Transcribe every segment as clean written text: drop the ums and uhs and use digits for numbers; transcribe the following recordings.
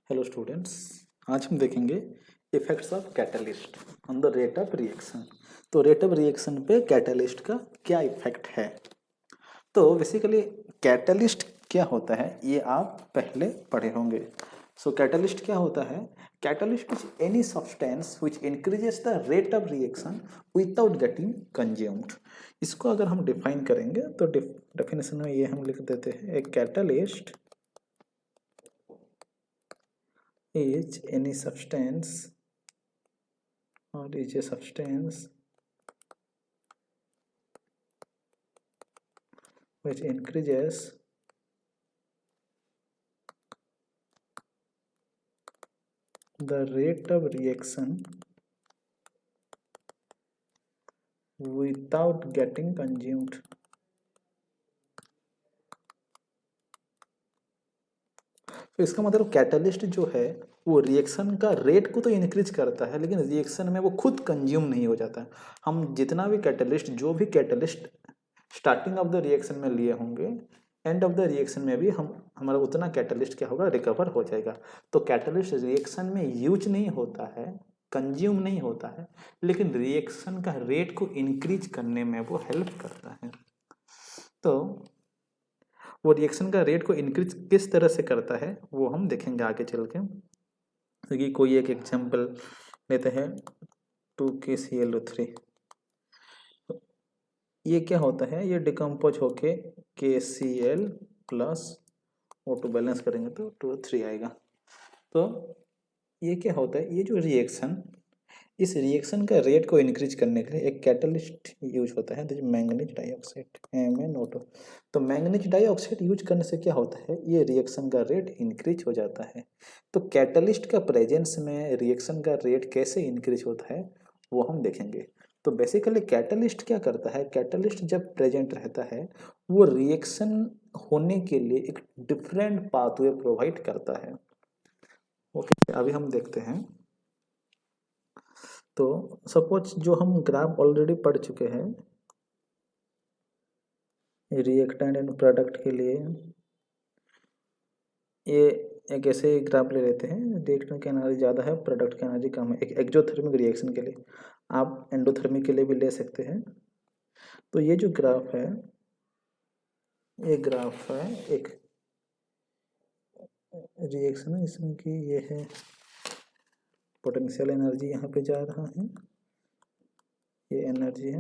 Hello students, आज हम देखेंगे effects of catalyst on the rate of reaction. तो रेट ऑफ रिएक्शन पे कैटलिस्ट का क्या इफेक्ट है। तो बेसिकली कैटलिस्ट क्या होता है ये आप पहले पढ़े होंगे। सो कैटलिस्ट क्या होता है? Catalyst is any substance which increases the rate of reaction without getting consumed. इसको अगर हम डिफाइन करेंगे तो डेफिनेशन में ये हम लिख देते हैं, एक catalyst is any substance or is a substance which increases the rate of reaction without getting consumed। तो इसका मतलब कैटलिस्ट जो है वो रिएक्शन का रेट को तो इंक्रीज करता है, लेकिन रिएक्शन में वो खुद कंज्यूम नहीं हो जाता। हम जितना भी कैटलिस्ट जो भी catalyst starting of the reaction में लिए होंगे, एंड ऑफ द रिएक्शन में भी हमारा उतना कैटलिस्ट क्या होगा, रिकवर हो जाएगा। तो कैटलिस्ट रिएक्शन में यूज नहीं होता है, कंज्यूम नहीं होता है, लेकिन रिएक्शन का रेट को इंक्रीज करने में वो हेल्प करता है। तो वो रिएक्शन का रेट को इंक्रीज किस तरह से करता है वो हम देखेंगे आगे चल के। क्योंकि कोई एक एग्जांपल लेते हैं, 2KClO3। ये क्या होता है, ये डिकम्पोज होके KCl प्लस O2 बैलेंस करेंगे तो 2 3 आएगा। तो ये क्या होता है, ये जो रिएक्शन, इस रिएक्शन का रेट को इंक्रीज करने के लिए एक कैटलिस्ट यूज होता है, मैंगनीज डाइऑक्साइड MnO2। तो मैंगनीज डाइऑक्साइड यूज करने से क्या होता है, ये रिएक्शन का रेट इंक्रीज हो जाता है। तो कैटलिस्ट का प्रेजेंस में रिएक्शन का रेट कैसे इंक्रीज होता है वो हम देखेंगे। तो बेसिकली कैटलिस्ट क्या करता है, कैटलिस्ट जब प्रेजेंट रहता है वो रिएक्शन होने के लिए एक डिफरेंट पाथवे प्रोवाइड करता है। ओके, अभी हम देखते हैं। तो सपोज जो हम ग्राफ ऑलरेडी पढ़ चुके हैं रिएक्टेंट एंड प्रोडक्ट के लिए, ये एक ऐसे ग्राफ ले लेते हैं, रिएक्टेंट की एनर्जी ज़्यादा है, प्रोडक्ट की एनर्जी कम है, एक एक्सोथर्मिक रिएक्शन के लिए। आप एंडोथर्मिक के लिए भी ले सकते हैं। तो ये जो ग्राफ है, ये ग्राफ है एक रिएक्शन है, इसमें कि ये है पोटेंशियल एनर्जी यहाँ पे जा रहा है, ये एनर्जी है,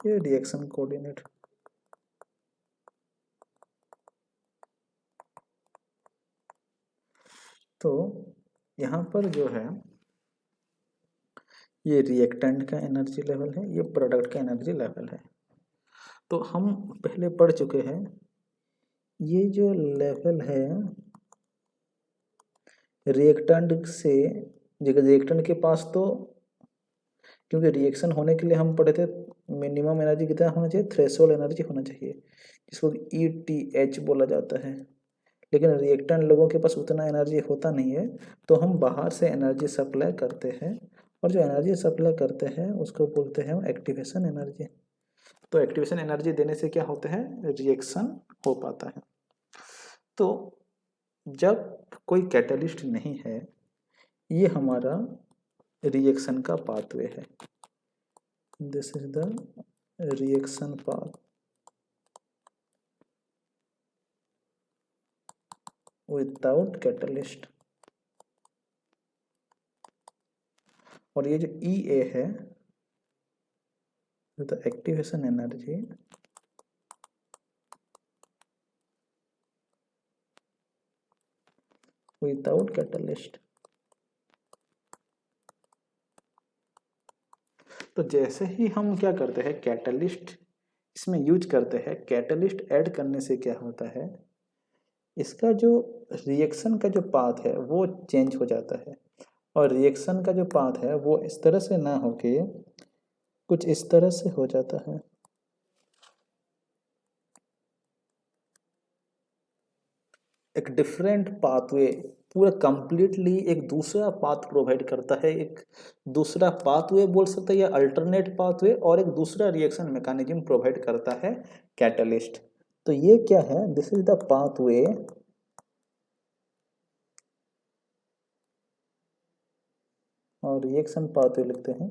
ये रिएक्शन कोऑर्डिनेट। तो यहाँ पर जो है ये रिएक्टेंट का एनर्जी लेवल है, ये प्रोडक्ट का एनर्जी लेवल है। तो हम पहले पढ़ चुके हैं, ये जो लेवल है रिएक्टेंट से, रिएक्टेंट के पास तो, क्योंकि रिएक्शन होने के लिए हम पढ़े थे मिनिमम एनर्जी कितना होना चाहिए, थ्रेशोल्ड एनर्जी होना चाहिए, जिसको ETH बोला जाता है। लेकिन रिएक्टेंट लोगों के पास उतना एनर्जी होता नहीं है, तो हम बाहर से एनर्जी सप्लाई करते हैं, और जो एनर्जी सप्लाई करते हैं उसको बोलते हैं एक्टिवेशन एनर्जी। तो एक्टिवेशन एनर्जी देने से क्या होता है, रिएक्शन हो पाता है। तो जब कोई कैटलिस्ट नहीं है, ये हमारा रिएक्शन का पाथवे है, this is the reaction path without catalyst. और ये जो EA है, the activation energy without catalyst. तो जैसे ही हम क्या करते हैं, कैटलिस्ट इसमें यूज करते हैं, कैटलिस्ट ऐड करने से क्या होता है, इसका जो रिएक्शन का जो पाथ है वो चेंज हो जाता है। और रिएक्शन का जो पाथ है वो इस तरह से ना होके कुछ इस तरह से हो जाता है। एक डिफरेंट पाथवे, पूरा कंप्लीटली एक दूसरा पाथ प्रोवाइड करता है, एक दूसरा पाथवे बोल सकते हैं या अल्टरनेट पाथवे, और एक दूसरा रिएक्शन मैकेनिज्म प्रोवाइड करता है कैटलिस्ट। तो ये क्या है, दिस इज द पाथवे और रिएक्शन पाथवे लिखते हैं,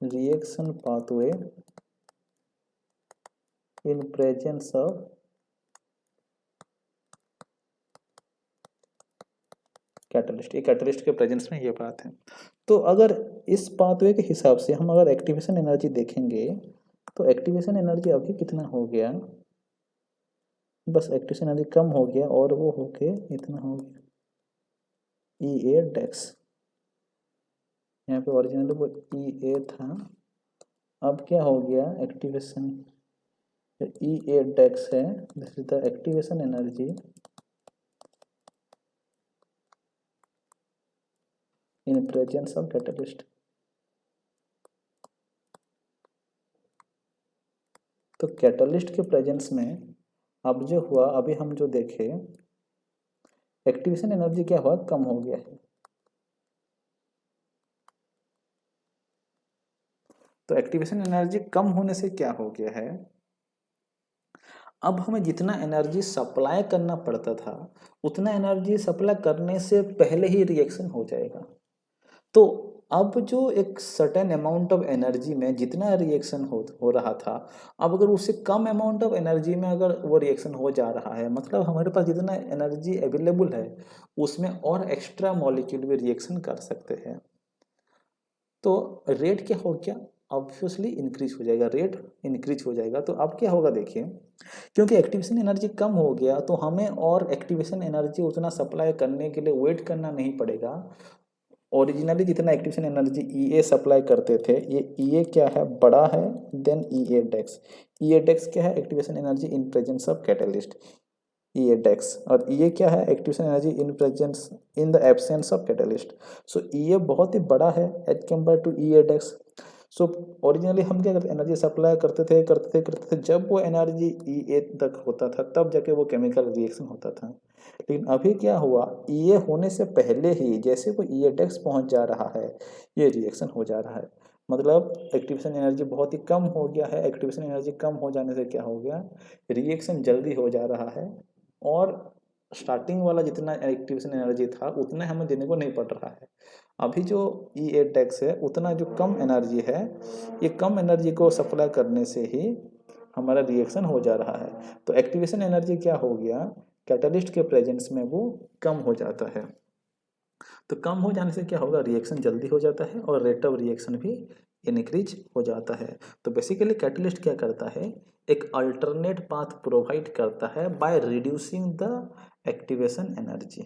reaction pathway in presence of catalyst. ये कैटलिस्ट के प्रेजेंस में ये बात है। तो अगर इस पाथवे के हिसाब से हम अगर एक्टिवेशन एनर्जी देखेंगे तो एक्टिवेशन एनर्जी अभी कितना हो गया, बस एक्टिवेशन एनर्जी कम हो गया और वो होके इतना हो गया ई ए डेक्स। यहाँ पे ओरिजिनल वो ई ए था, अब क्या हो गया एक्टिवेशन ई ए डेक्स है, this is the activation energy in presence of catalyst. तो कैटलिस्ट के प्रेजेंस में अब जो हुआ, अभी हम जो देखे एक्टिवेशन एनर्जी क्या हुआ, कम हो गया है। तो एक्टिवेशन एनर्जी कम होने से क्या हो गया है, अब हमें जितना एनर्जी सप्लाई करना पड़ता था उतना एनर्जी सप्लाई करने से पहले ही रिएक्शन हो जाएगा। तो अब जो एक सर्टेन अमाउंट ऑफ एनर्जी में जितना रिएक्शन हो रहा था, अब अगर उससे कम अमाउंट ऑफ एनर्जी में अगर वो रिएक्शन हो जा रहा है, मतलब हमारे पास जितना एनर्जी अवेलेबल है उसमें और एक्स्ट्रा मॉलिक्यूल भी रिएक्शन कर सकते हैं। तो रेट क्या हो गया, ऑब्वियसली इंक्रीज हो जाएगा, रेट इंक्रीज हो जाएगा। तो अब क्या होगा देखिए, क्योंकि एक्टिवेशन एनर्जी कम हो गया तो हमें और एक्टिवेशन एनर्जी उतना सप्लाई करने के लिए वेट करना नहीं पड़ेगा। ओरिजिनली जितना एक्टिवेशन एनर्जी ई ए सप्लाई करते थे, ये ई ए क्या है, बड़ा है then E a desks. E a dash क्या है, activation energy in presence of catalyst, E a dash. और ई ए क्या है, activation energy in presence in the absence of catalyst. So E a बहुत ही बड़ा है as compare to E a dash. So originally हम क्या करते, एनर्जी सप्लाई करते थे, जब वो एनर्जी ई ए तक होता था तब जाके वो केमिकल रिएक्शन होता था। लेकिन अभी क्या हुआ, ई ए होने से पहले ही जैसे वो ई ए डेक्स पहुँच जा रहा है ये रिएक्शन हो जा रहा है, मतलब एक्टिवेशन एनर्जी बहुत ही कम हो गया है। एक्टिवेशन एनर्जी कम हो जाने से क्या हो गया, रिएक्शन जल्दी हो जा रहा है और स्टार्टिंग वाला जितना एक्टिवेशन एनर्जी था उतना हमें देने को नहीं पड़ रहा है। अभी जो ई ए डेक्स है उतना जो कम एनर्जी है, ये कम एनर्जी को सप्लाई करने से ही हमारा रिएक्शन हो जा रहा है। तो एक्टिवेशन एनर्जी क्या हो गया, कैटलिस्ट के प्रेजेंस में वो कम हो जाता है। तो कम हो जाने से क्या होगा, रिएक्शन जल्दी हो जाता है और रेट ऑफ रिएक्शन भी इनक्रीज हो जाता है। तो बेसिकली कैटलिस्ट क्या करता है, एक अल्टरनेट पाथ प्रोवाइड करता है by reducing the activation energy.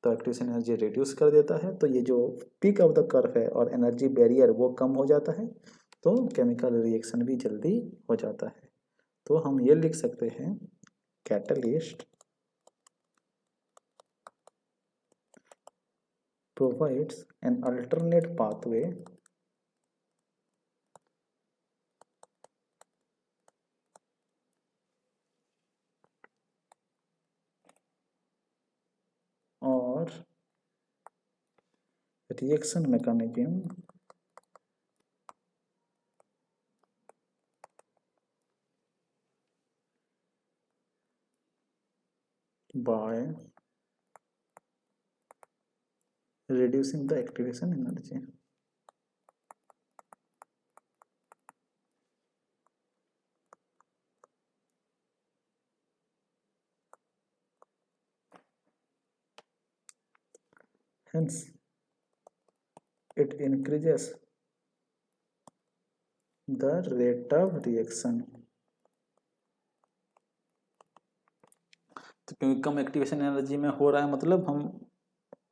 तो एक्टिवेशन एनर्जी रिड्यूस कर देता है, तो ये जो पीक ऑफ द कर्व है और एनर्जी बैरियर वो कम हो जाता है, तो केमिकल रिएक्शन भी जल्दी हो जाता है। तो हम ये लिख सकते हैं, catalyst provides an alternate pathway or reaction mechanism by reducing the activation energy। Hence it increases the rate of reaction। तो क्योंकि कम एक्टिवेशन एनर्जी में हो रहा है, मतलब हम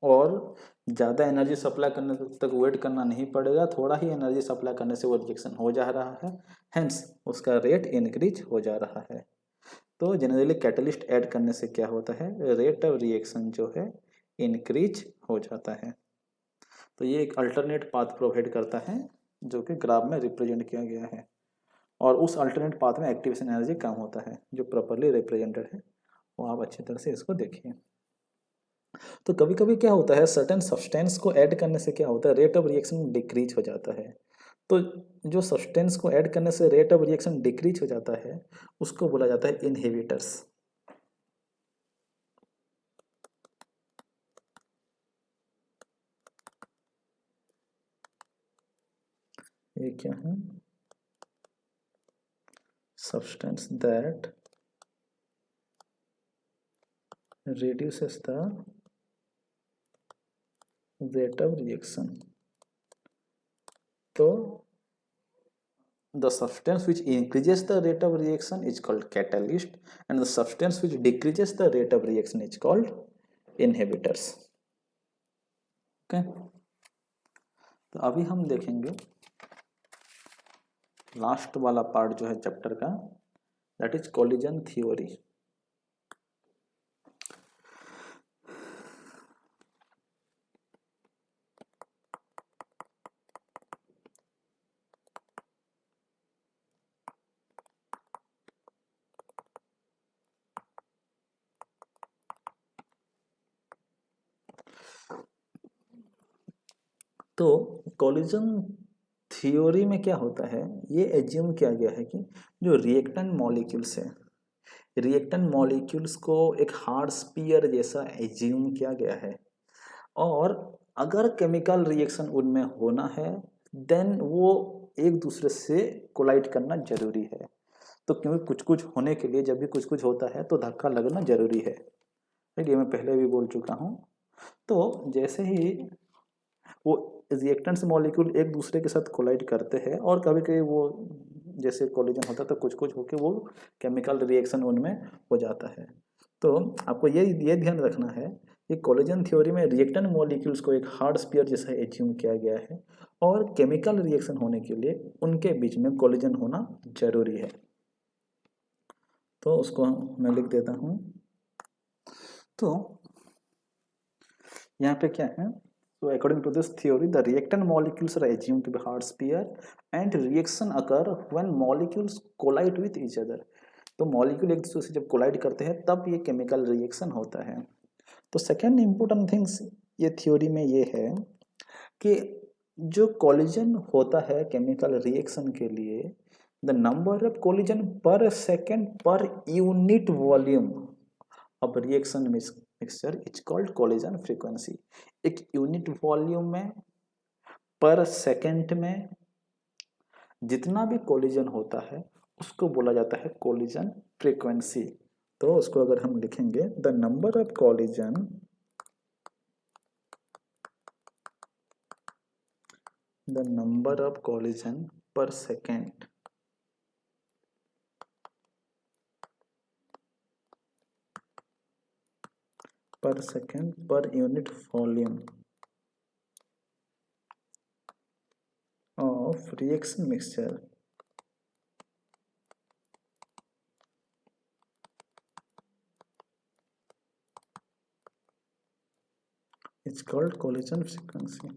और ज़्यादा एनर्जी सप्लाई करने तक वेट करना नहीं पड़ेगा, थोड़ा ही एनर्जी सप्लाई करने से वो रिएक्शन हो जा रहा है, हेंस उसका रेट इंक्रीज हो जा रहा है। तो जनरली कैटलिस्ट ऐड करने से क्या होता है, रेट ऑफ रिएक्शन जो है इंक्रीज हो जाता है। तो ये एक अल्टरनेट पाथ प्रोवाइड करता है जो कि ग्राफ में रिप्रेजेंट किया गया है, और उस अल्टरनेट पाथ में एक्टिवेशन एनर्जी कम होता है जो प्रॉपरली रिप्रेजेंटेड है, वो आप अच्छी तरह से इसको देखिए। तो कभी कभी क्या होता है, सर्टेन सब्सटेंस को ऐड करने से क्या होता है, रेट ऑफ रिएक्शन डिक्रीज हो जाता है। तो जो सब्सटेंस को ऐड करने से रेट ऑफ रिएक्शन डिक्रीज हो जाता है उसको बोला जाता है इनहिबिटर्स। ये क्या है, substance that reduces the rate of reaction. तो the substance which increases the rate of reaction is called catalyst and the substance which decreases the rate of reaction is called inhibitors. Okay, तो अभी हम देखेंगे last वाला part जो है chapter का, that is collision theory. तो collision theory में क्या होता है, ये एज्यूम किया गया है कि जो रिएक्टेंट मॉलिक्यूल्स है, रिएक्टेंट मॉलिक्यूल्स को एक हार्ड स्पीयर जैसा एज्यूम किया गया है, और अगर केमिकल रिएक्शन उनमें होना है देन वो एक दूसरे से कोलाइड करना जरूरी है. तो क्योंकि कुछ कुछ होने के लिए जब भी कुछ कुछ होता है तो धक्का लगना जरूरी है. ये मैं पहले भी बोल चुका हूँ. तो जैसे ही वो रिएक्टेंट्स मॉलिक्यूल एक दूसरे के साथ कोलाइड करते हैं और कभी कभी वो जैसे कोलिजन होता है तो कुछ कुछ होके वो केमिकल रिएक्शन उनमें हो जाता है. तो आपको ये ध्यान रखना है कि कोलिजन थ्योरी में रिएक्टेंट मॉलिक्यूल्स को एक हार्ड स्पीयर जैसा एज्यूम किया गया है और केमिकल रिएक्शन होने के लिए उनके बीच में कोलिजन होना जरूरी है. तो उसको मैं लिख देता हूँ. तो यहाँ पे क्या है, so according to this theory the reactant molecules are assumed to be hard sphere and reaction occur when molecules collide with each other. तो मॉलिक्यूल एक दूसरे से जब कोलाइड करते हैं तब ये केमिकल रिएक्शन होता है. तो सेकेंड इम्पोर्टेंट थिंग्स ये थ्योरी में ये है कि जो कोलिजन होता है केमिकल रिएक्शन के लिए, the number of collision per second per unit volume of reaction mixture is called collision frequency. एक यूनिट वॉल्यूम में पर सेकेंड में जितना भी कोलिजन होता है उसको बोला जाता है कोलिजन फ्रीक्वेंसी. तो उसको अगर हम लिखेंगे the number of collision per second per unit volume of reaction mixture is called collision frequency.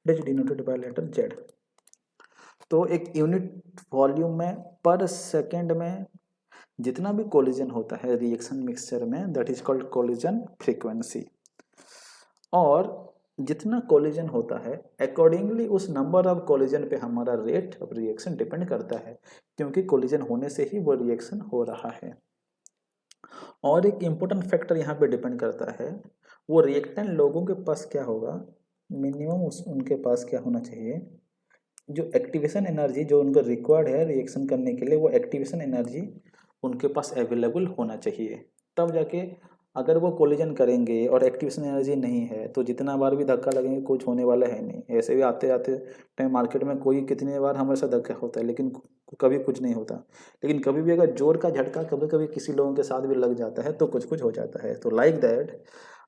It is denoted by letter Z. तो एक यूनिट वॉल्यूम में पर सेकेंड में जितना भी कोलिजन होता है रिएक्शन मिक्सचर में that is called collision frequency. और जितना कोलिजन होता है अकॉर्डिंगली उस नंबर ऑफ कोलिजन पे हमारा रेट ऑफ रिएक्शन डिपेंड करता है, क्योंकि कोलिजन होने से ही वो रिएक्शन हो रहा है. और एक इम्पोर्टेंट फैक्टर यहाँ पे डिपेंड करता है, वो रिएक्टेंट लोगों के पास क्या होगा, मिनिमम उनके पास क्या होना चाहिए, जो एक्टिवेशन एनर्जी जो उनको रिक्वायर्ड है रिएक्शन करने के लिए वो एक्टिवेशन एनर्जी उनके पास अवेलेबल होना चाहिए. तब जाके अगर वो कोलिजन करेंगे और एक्टिवेशन एनर्जी नहीं है तो जितना बार भी धक्का लगेंगे कुछ होने वाला है नहीं. ऐसे भी आते आते टाइम मार्केट में कोई कितने बार हमारे साथ धक्का होता है लेकिन कभी कुछ नहीं होता. लेकिन कभी भी अगर जोर का झटका कभी कभी किसी लोगों के साथ भी लग जाता है तो कुछ कुछ हो जाता है. तो लाइक दैट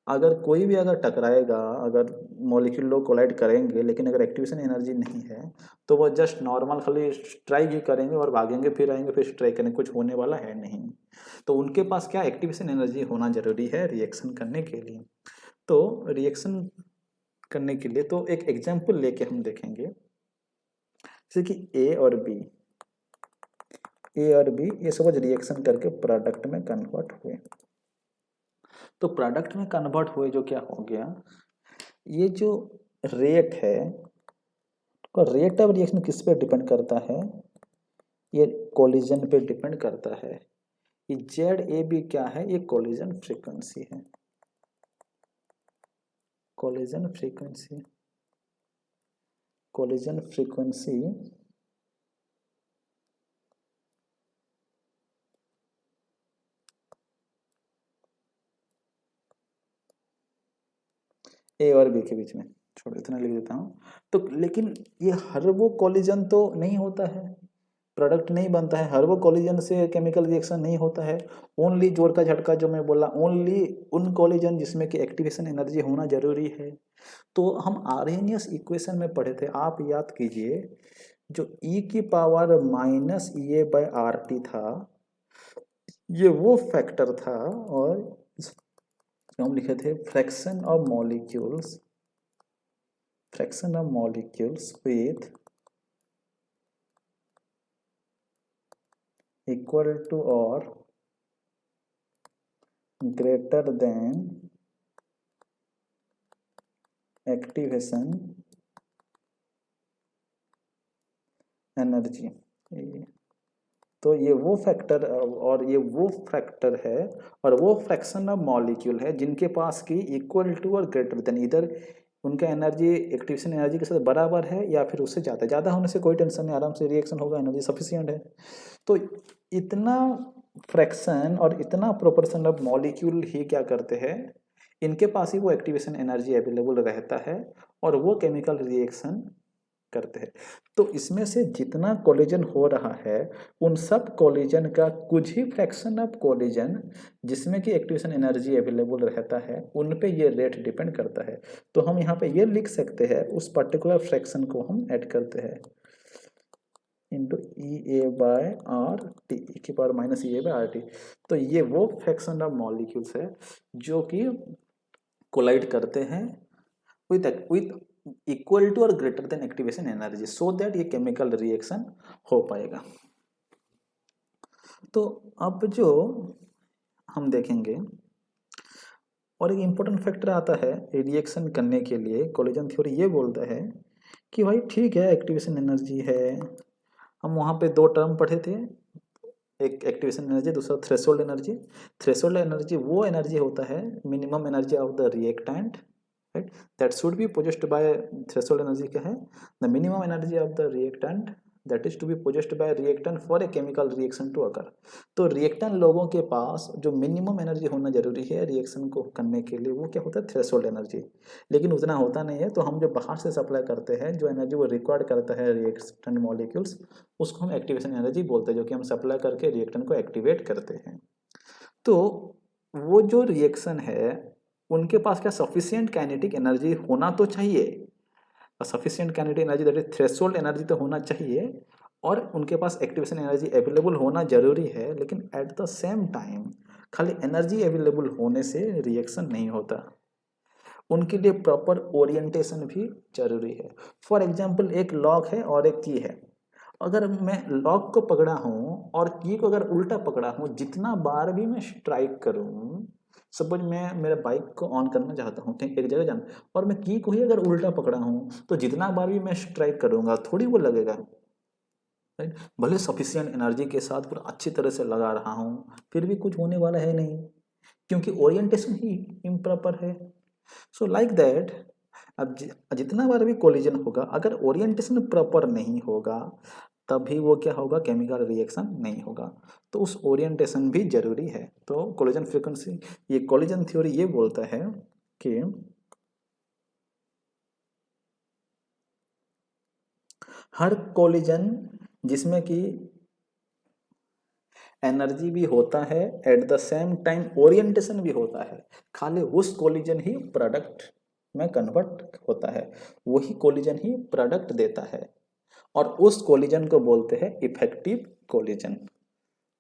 अगर कोई भी अगर टकराएगा, अगर मॉलिक्यूल लोग कोलाइड करेंगे लेकिन अगर एक्टिवेशन एनर्जी नहीं है तो वो जस्ट नॉर्मल खाली स्ट्राइक ही करेंगे और भागेंगे फिर आएंगे फिर स्ट्राइक करेंगे, कुछ होने वाला है नहीं. तो उनके पास क्या एक्टिवेशन एनर्जी होना जरूरी है रिएक्शन करने के लिए. तो रिएक्शन करने के लिए तो एक एग्जाम्पल लेके हम देखेंगे, जैसे कि ए और बी ये सब रिएक्शन करके प्रोडक्ट में कन्वर्ट हुए. तो प्रोडक्ट में कन्वर्ट हुए जो क्या हो गया, ये जो रेट है तो रेट ऑफ रिएक्शन किस पे डिपेंड करता है, ये कोलिजन पे डिपेंड करता है. ये जेड ए बी क्या है, ये कोलिजन फ्रीक्वेंसी है. collision frequency ए और बी के बीच में, छोड़ो इतना लिख देता हूँ। तो लेकिन ये हर वो कॉलिजन तो नहीं होता है, प्रोडक्ट नहीं बनता है, हर वो कॉलिजन से केमिकल रिएक्शन नहीं होता है। ओनली जोर का झटका जो मैं बोला, ओनली उन कॉलिजन जिसमें कि एक्टिवेशन एनर्जी होना जरूरी है। तो हम आर्हेनियस इक्वेशन में पढ़े थे, आप याद कीजिए, जो e की power minus a by r t था, ये वो फैक्टर था, और हम लिखे थे fraction of molecules with equal to और ग्रेटर देन एक्टिवेशन एनर्जी। तो ये वो फैक्टर और ये वो फैक्टर है और वो फ्रैक्शन ऑफ मॉलिक्यूल है जिनके पास की इक्वल टू और ग्रेटर देन, इधर उनका एनर्जी एक्टिवेशन एनर्जी के साथ बराबर है या फिर उससे ज़्यादा। ज़्यादा होने से कोई टेंशन नहीं, आराम से रिएक्शन होगा, एनर्जी सफिशिएंट है। तो इतना फ्रैक्शन और इतना प्रोपोर्शन ऑफ मॉलिक्यूल ही क्या करते हैं, इनके पास ही वो एक्टिवेशन एनर्जी अवेलेबल रहता है और वो केमिकल रिएक्शन करते हैं। तो इसमें से जितना कोलिजन हो रहा है, उन सब कोलिजन का कुछ ही फ्रैक्शन ऑफ कोलिजन जिसमें कि एक्टिवेशन एनर्जी अवेलेबल रहता है, उन पे ये रेट डिपेंड करता है। तो हम यहाँ पे ये लिख सकते हैं, उस पर्टिकुलर फ्रैक्शन को हम ऐड करते हैं into E A by r T, ई की power minus E A by r T. तो ये वो फ्रैक्शन ऑफ मॉलिक्यूल्स है जो कि कोलाइड करते हैं विथ इक्वल टू और greater than activation energy, so that ये केमिकल रिएक्शन हो पाएगा। तो अब जो हम देखेंगे, और एक इम्पोर्टेंट फैक्टर आता है रिएक्शन करने के लिए, कोलिजन थ्योरी ये बोलता है कि भाई ठीक है एक्टिवेशन एनर्जी है, हम वहाँ पे दो टर्म पढ़े थे, एक एक्टिवेशन एनर्जी, दूसरा थ्रेशोल्ड एनर्जी। थ्रेशोल्ड एनर्जी वो एनर्जी होता है, minimum energy of the reactant, right, that should be possessed by threshold energy क्या है, the minimum energy of the reactant that is to be possessed by reactant for a chemical reaction to occur। तो reactant लोगों के पास जो minimum energy होना जरूरी है reaction को करने के लिए, वो क्या होता है, थ्रेशोल्ड एनर्जी। लेकिन उतना होता नहीं है, तो हम जो बाहर से सप्लाई करते हैं, जो एनर्जी वो रिक्वायर्ड करता है रिएक्टेंट मॉलिक्यूल्स, उसको हम एक्टिवेशन एनर्जी बोलते हैं, जो कि हम सप्लाई करके रिएक्टेंट को एक्टिवेट करते हैं। तो वो जो रिएक्शन है, उनके पास क्या सफिशिएंट काइनेटिक एनर्जी होना तो चाहिए, sufficient kinetic energy that is threshold energy तो होना चाहिए, और उनके पास एक्टिवेशन एनर्जी अवेलेबल होना जरूरी है। लेकिन एट द सेम टाइम खाली एनर्जी अवेलेबल होने से रिएक्शन नहीं होता, उनके लिए प्रॉपर ओरिएंटेशन भी जरूरी है। फॉर एग्जाम्पल, एक लॉक है और एक की है, अगर मैं लॉक को पकड़ा हूँ और की को अगर उल्टा पकड़ा हूँ, जितना बार भी मैं स्ट्राइक करूँ, सपोज मैं मेरे बाइक को ऑन करना चाहता हूँ कहीं एक जगह जाना, और मैं की को ही अगर उल्टा पकड़ा हूँ, तो जितना बार भी मैं स्ट्राइक करूँगा थोड़ी वो लगेगा, राइट। भले सफिशियंट एनर्जी के साथ पूरा अच्छी तरह से लगा रहा हूँ, फिर भी कुछ होने वाला है नहीं, क्योंकि ओरिएंटेशन ही इम्प्रॉपर है। सो लाइक दैट, अब जितना बार भी कोलिजन होगा, अगर ओरिएंटेशन प्रॉपर नहीं होगा, तभी वो क्या होगा, केमिकल रिएक्शन नहीं होगा। तो उस ओरिएंटेशन भी जरूरी है। तो कोलिजन फ्रीक्वेंसी, ये कोलिजन थ्योरी ये बोलता है कि हर कोलिजन जिसमें कि एनर्जी भी होता है, at the same time orientation भी होता है, खाली उस कोलिजन ही प्रोडक्ट में कन्वर्ट होता है, वही कोलिजन ही प्रोडक्ट देता है, और उस कोलिजन को बोलते हैं इफेक्टिव कोलिजन।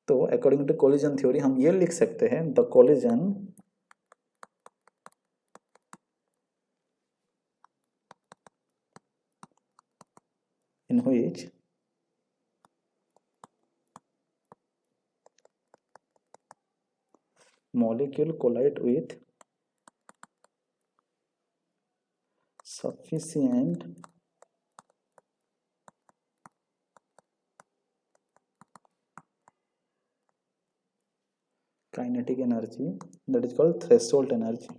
तो अकॉर्डिंग टू कोलिजन थ्योरी हम ये लिख सकते हैं, the collision in which molecule collide with sufficient kinetic energy, that is called threshold energy,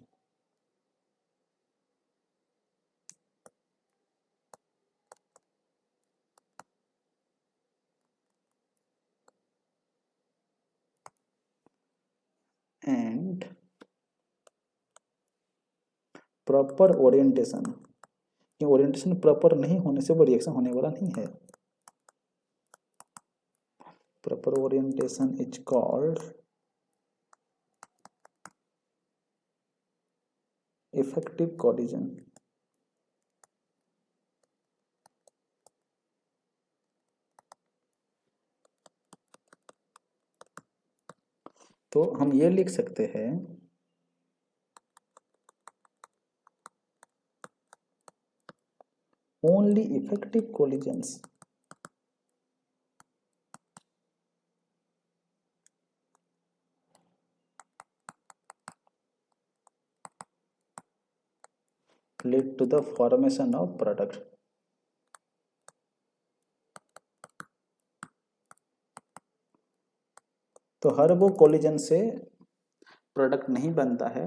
and proper orientation, कि ओरिएंटेशन प्रॉपर नहीं होने से वो रिएक्शन होने वाला नहीं है। Proper orientation is called effective collision. तो हम ये लिख सकते हैं only effective collisions lead to the formation of product। तो हर वो कोलिजन से प्रोडक्ट नहीं बनता है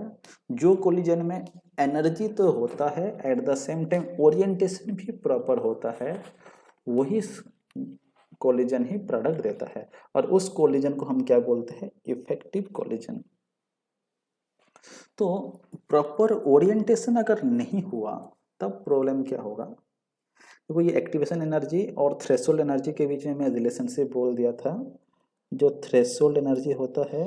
जो कोलिजन में एनर्जी तो होता है, at the same time orientation भी प्रॉपर होता है, वही कोलिजन ही प्रोडक्ट देता है। और उस कोलिजन को हम क्या बोलते हैं? Effective collision. तो प्रॉपर ओरिएंटेशन अगर नहीं हुआ तब प्रॉब्लम क्या होगा? देखो ये एक्टिवेशन एनर्जी और थ्रेशोल्ड एनर्जी के बीच में मैं रिलेशनशिप बोल दिया था। जो थ्रेशोल्ड एनर्जी होता है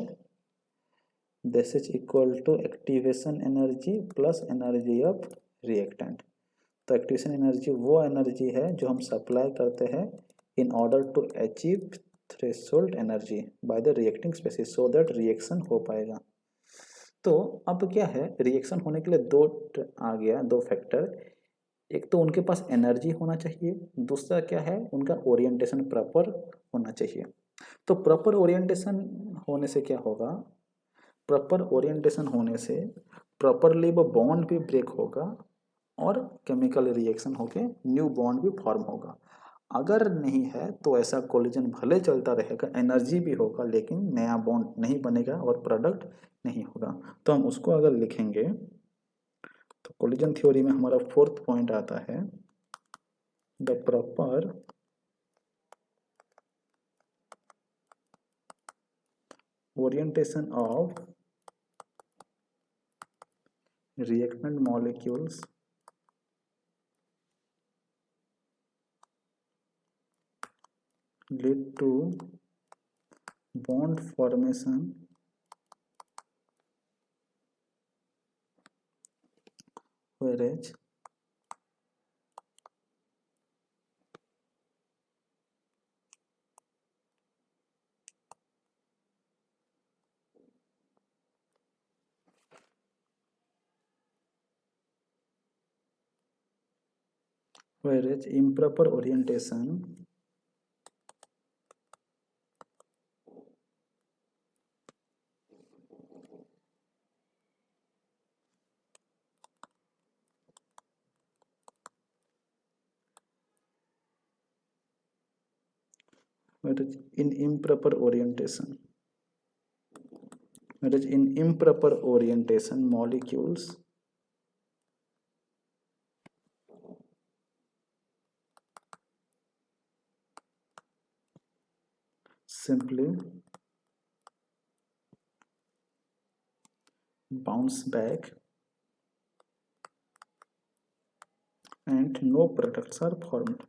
this is equal to activation energy plus energy of reactant. तो एक्टिवेशन एनर्जी वो एनर्जी है जो हम सप्लाई करते हैं in order to achieve threshold energy by the reacting species so that reaction हो पाएगा। तो अब क्या है, रिएक्शन होने के लिए दो आ गया, दो फैक्टर। एक तो उनके पास एनर्जी होना चाहिए, दूसरा क्या है, उनका ओरिएंटेशन प्रॉपर होना चाहिए। तो प्रॉपर ओरिएंटेशन होने से क्या होगा? प्रॉपर ओरिएंटेशन होने से प्रॉपरली वो बॉन्ड भी ब्रेक होगा और केमिकल रिएक्शन होके न्यू बॉन्ड भी फॉर्म होगा। अगर नहीं है तो ऐसा कोलिजन भले चलता रहेगा, एनर्जी भी होगा लेकिन नया बॉन्ड नहीं बनेगा और प्रोडक्ट नहीं होगा। तो हम उसको अगर लिखेंगे तो कोलिजन थ्योरी में हमारा फोर्थ पॉइंट आता है the proper orientation of reactant molecules lead to bond formation whereas improper orientation in improper orientation molecules simply bounce back and no products are formed।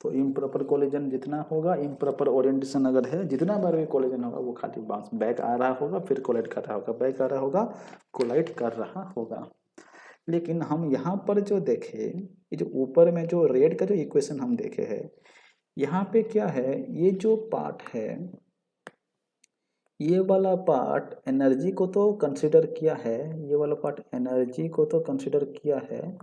तो इम्प्रॉपर कोलिजन जितना होगा, improper orientation अगर है, जितना बार भी collision होगा वो खाली बाउंस बैक आ रहा होगा, फिर कोलाइड कर रहा होगा, बैक आ रहा होगा, कोलाइड कर रहा होगा। लेकिन हम यहाँ पर जो देखे, ये जो ऊपर में जो रेड का जो इक्वेशन हम देखे हैं, यहाँ पे क्या है, ये जो पार्ट है, ये वाला पार्ट एनर्जी को तो कंसिडर किया है, ये वाला पार्ट एनर्जी को तो कंसिडर किया है,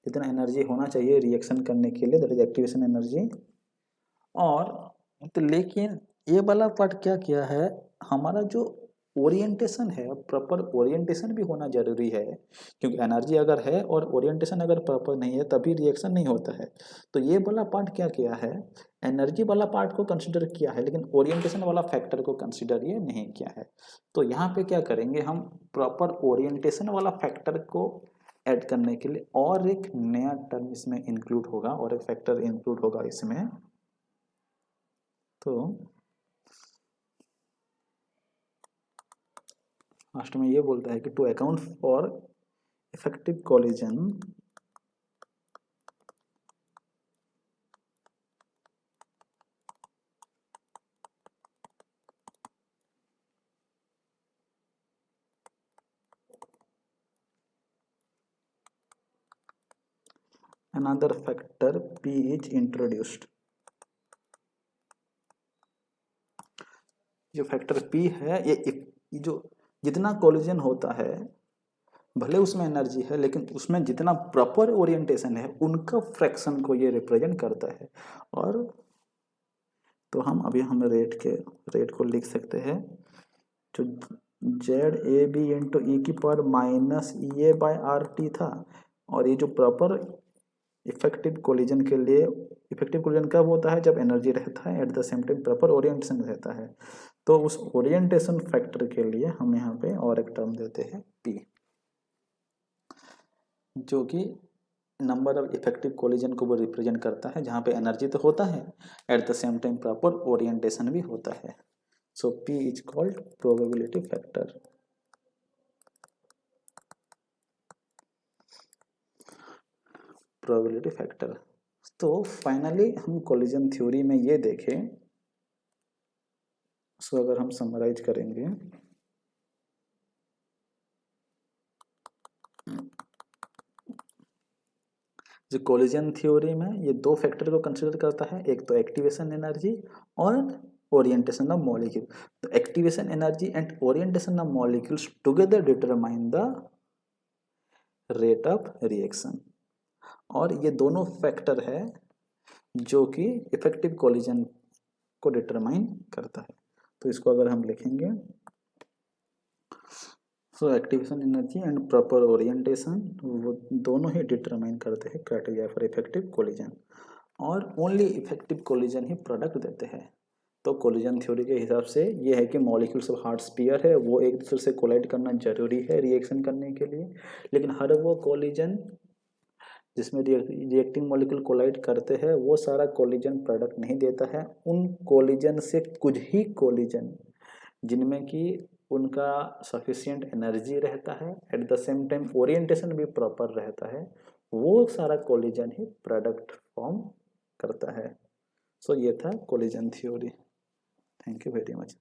जितना एनर्जी होना चाहिए रिएक्शन करने के लिए, दैट इज एक्टिवेशन एनर्जी। और तो लेकिन ये वाला पार्ट क्या किया है, हमारा जो ओरिएंटेशन है, प्रॉपर ओरिएंटेशन भी होना जरूरी है, क्योंकि एनर्जी अगर है और ओरिएंटेशन अगर प्रॉपर नहीं है तभी रिएक्शन नहीं होता है। तो ये वाला पार्ट क्या किया है, एनर्जी वाला पार्ट को कंसिडर किया है लेकिन ओरिएंटेशन वाला फैक्टर को कंसिडर ये नहीं किया है। तो यहाँ पे क्या करेंगे हम, प्रॉपर ओरिएंटेशन वाला फैक्टर को ऐड करने के लिए और एक नया टर्म इसमें इंक्लूड होगा, और एक फैक्टर इंक्लूड होगा इसमें, तो लास्ट में ये बोलता है कि to account for effective collision another factor P is introduced। जो फैक्टर P है ये जो जितना कोलिजन होता है भले उसमें एनर्जी है लेकिन उसमें जितना प्रॉपर ओरिएंटेशन है उनका फ्रैक्शन को ये रिप्रेजेंट करता है। और तो हम रेट को लिख सकते हैं जो जेड ए बी इंटू ई की power minus E A by are t था। और ये जो प्रॉपर इफेक्टिव कोलिजन के लिए, इफेक्टिव कोलिजन कब होता है जब एनर्जी रहता है, at the same time proper orientation रहता है। तो उस ओरिएंटेशन फैक्टर के लिए हम यहाँ पे और एक टर्म देते हैं पी, जो कि नंबर ऑफ इफेक्टिव कोलिजन को वो रिप्रेजेंट करता है जहाँ पे एनर्जी तो होता है at the same time proper orientation भी होता है। So P is called probability factor. Probability factor. तो फाइनली हम कोलिजन थ्योरी में ये देखें, सो अगर हम समराइज करेंगे जो कोलिजन थ्योरी में ये दो फैक्टर को कंसिडर करता है, एक तो एक्टिवेशन एनर्जी और ओरिएंटेशन ऑफ मॉलिक्यूल। तो activation energy and orientation of molecules together determine the rate of reaction. और ये दोनों फैक्टर है जो कि इफेक्टिव कोलिजन को डिटरमाइन करता है। तो इसको अगर हम लिखेंगे, so activation energy and proper orientation वो दोनों ही डिटरमाइन करते हैं क्राइटेरिया फॉर इफेक्टिव कोलिजन, और ओनली इफेक्टिव कोलिजन ही प्रोडक्ट देते हैं। तो कोलिजन थ्योरी के हिसाब से ये है कि मॉलिक्यूल्स ऑफ हार्ड स्फीयर है वो एक दूसरे से कोलाइड करना जरूरी है रिएक्शन करने के लिए, लेकिन हर वो कोलिजन जिसमें रिएक्टिंग मॉलिक्यूल कोलाइड करते हैं वो सारा कोलिजन प्रोडक्ट नहीं देता है। उन कोलिजन से कुछ ही कोलिजन जिनमें कि उनका सफिशिएंट एनर्जी रहता है at the same time orientation भी प्रॉपर रहता है, वो सारा कोलिजन ही प्रोडक्ट फॉर्म करता है। सो ये था collision theory. Thank you very much.